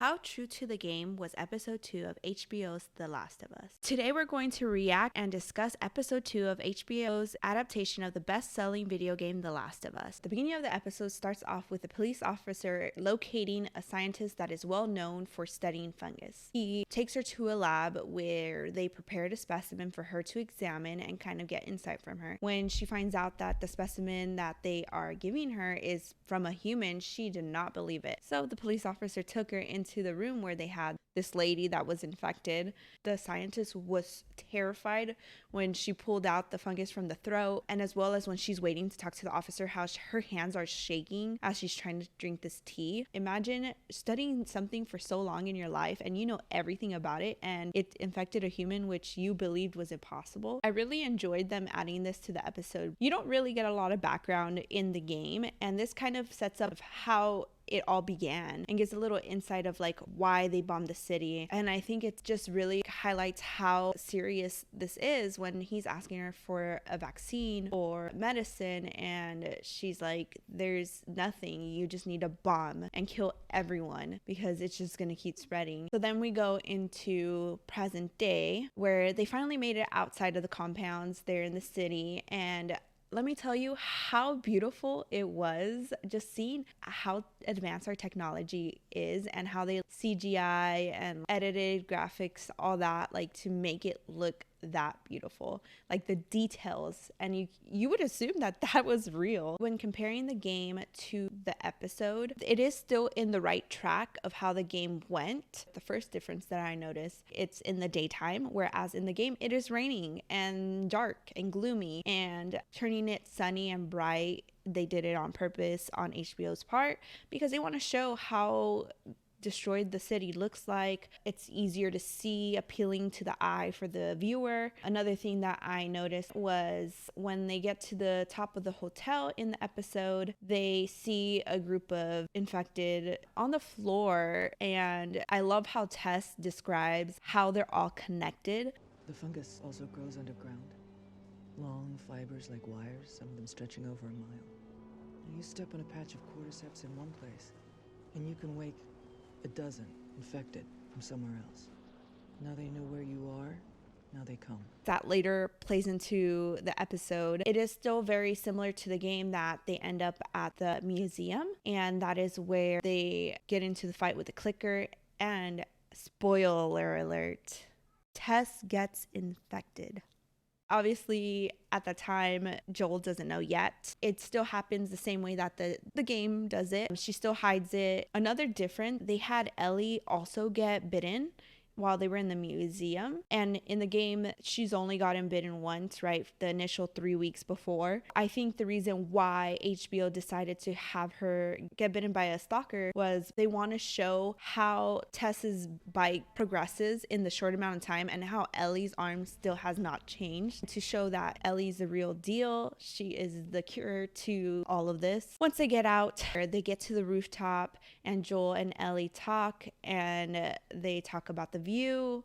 How true to the game was episode 2 of HBO's The Last of Us? Today we're going to react and discuss episode 2 of HBO's adaptation of the best-selling video game The Last of Us. The beginning of the episode starts off with a police officer locating a scientist that is well known for studying fungus. He takes her to a lab where they prepared a specimen for her to examine and kind of get insight from her. When she finds out that the specimen that they are giving her is from a human, she did not believe it. So the police officer took her into the room where they had this lady that was infected. The scientist was terrified when she pulled out the fungus from the throat, and as well as when she's waiting to talk to the officer, how her hands are shaking as she's trying to drink this tea. Imagine studying something for so long in your life and you know everything about it, and it infected a human which you believed was impossible. I really enjoyed them adding this to the episode. You don't really get a lot of background in the game, and this kind of sets up how it all began and gives a little insight of like why they bombed the city. And I think it just really highlights how serious this is when he's asking her for a vaccine or medicine, and she's like, there's nothing, you just need a bomb and kill everyone because it's just gonna keep spreading. So then we go into present day where they finally made it outside of the compounds. They're in the city, and let me tell you how beautiful it was just seeing how advanced our technology is and how they CGI and edited graphics, all that, like to make it look that beautiful, like the details, and you would assume that that was real. When comparing the game to the episode, it is still in the right track of how the game went. The first difference that I noticed, it's in the daytime, whereas in the game it is raining and dark and gloomy, and turning it sunny and bright, they did it on purpose on HBO's part because they want to show how destroyed the city looks like. It's easier to see, appealing to the eye for the viewer. Another thing that I noticed was when they get to the top of the hotel in the episode, they see a group of infected on the floor, and I love how Tess describes how they're all connected. The fungus also grows underground. Long fibers like wires, some of them stretching over a mile. You step on a patch of cordyceps in one place, and you can wake a dozen infected from somewhere else. Now they know where you are. Now they come. That later plays into the episode. It is still very similar to the game that they end up at the museum, and that is where they get into the fight with the clicker, and spoiler alert, Tess gets infected. Obviously, at the time, Joel doesn't know yet. It still happens the same way that the game does it. She still hides it. Another difference, they had Ellie also get bitten while they were in the museum, and in the game she's only gotten bitten once, right? The initial 3 weeks before. I think the reason why HBO decided to have her get bitten by a stalker was they want to show how Tess's bite progresses in the short amount of time and how Ellie's arm still has not changed, to show that Ellie's the real deal. She is the cure to all of this. Once they get out, they get to the rooftop and Joel and Ellie talk, and they talk about the view.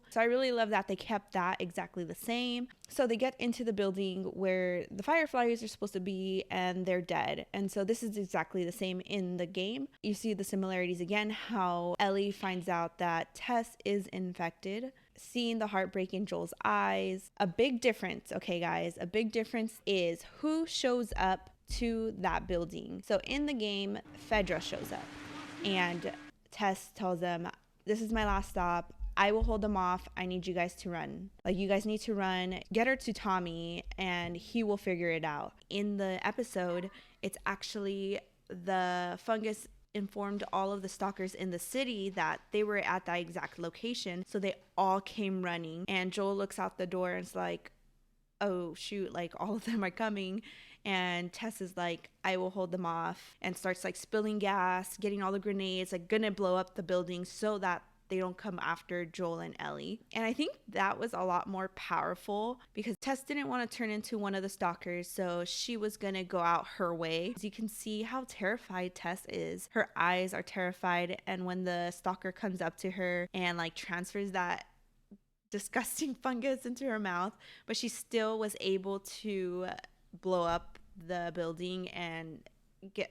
So I really love that they kept that exactly the same. So they get into the building where the fireflies are supposed to be, and they're dead. And so this is exactly the same in the game. You see the similarities again, how Ellie finds out that Tess is infected, seeing the heartbreak in Joel's eyes. A big difference, okay guys, a big difference is who shows up to that building. So in the game, Fedra shows up, and Tess tells them, this is my last stop. I will hold them off. I need you guys to run. Like, you guys need to run. Get her to Tommy, and he will figure it out. In the episode, it's actually the fungus informed all of the stalkers in the city that they were at that exact location. So they all came running. And Joel looks out the door and is like, oh, shoot, like, all of them are coming. And Tess is like, I will hold them off, and starts like spilling gas, getting all the grenades, like gonna blow up the building so that they don't come after Joel and Ellie. And I think that was a lot more powerful because Tess didn't want to turn into one of the stalkers, so she was gonna go out her way. As you can see how terrified Tess is. Her eyes are terrified, and when the stalker comes up to her and like transfers that disgusting fungus into her mouth, but she still was able to blow up the building and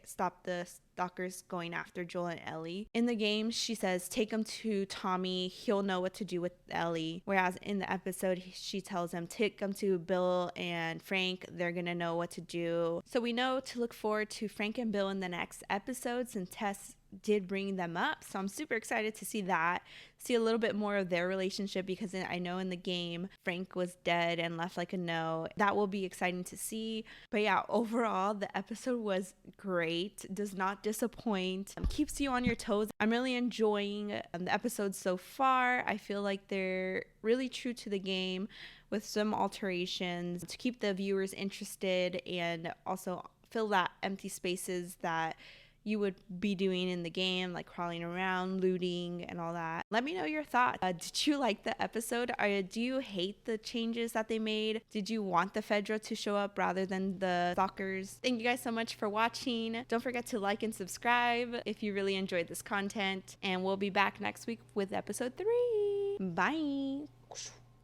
stop the stalkers going after Joel and Ellie. In the game, she says, take him to Tommy. He'll know what to do with Ellie. Whereas in the episode, she tells him, take him to Bill and Frank. They're going to know what to do. So we know to look forward to Frank and Bill in the next episodes, and Tess did bring them up, so I'm super excited to see a little bit more of their relationship, because I know in the game Frank was dead and left like a note. That will be exciting to see. But yeah, overall the episode was great, does not disappoint, keeps you on your toes. I'm really enjoying the episodes so far. I feel like they're really true to the game with some alterations to keep the viewers interested and also fill that empty spaces that you would be doing in the game, like crawling around, looting, and all that. Let me know your thoughts. Did you like the episode? Do you hate the changes that they made? Did you want the Fedra to show up rather than the stalkers? Thank you guys so much for watching. Don't forget to like and subscribe if you really enjoyed this content. And we'll be back next week with episode 3. Bye.